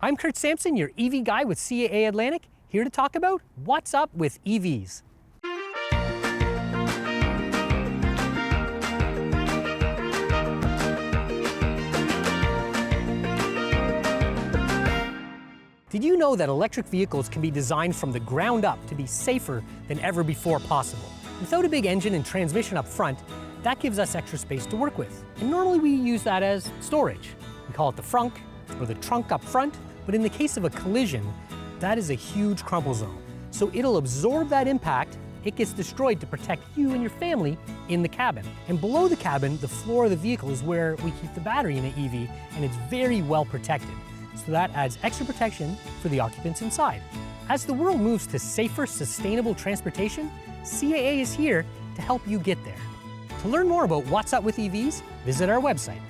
I'm Kurt Sampson, your EV guy with CAA Atlantic, here to talk about what's up with EVs. Did you know that electric vehicles can be designed from the ground up to be safer than ever before possible? Without a big engine and transmission up front, that gives us extra space to work with. And normally we use that as storage. We call it the frunk or the trunk up front, but in the case of a collision, that is a huge crumple zone. So it'll absorb that impact, it gets destroyed to protect you and your family in the cabin. And below the cabin, the floor of the vehicle is where we keep the battery in an EV, and it's very well protected. So that adds extra protection for the occupants inside. As the world moves to safer, sustainable transportation, CAA is here to help you get there. To learn more about what's up with EVs, visit our website,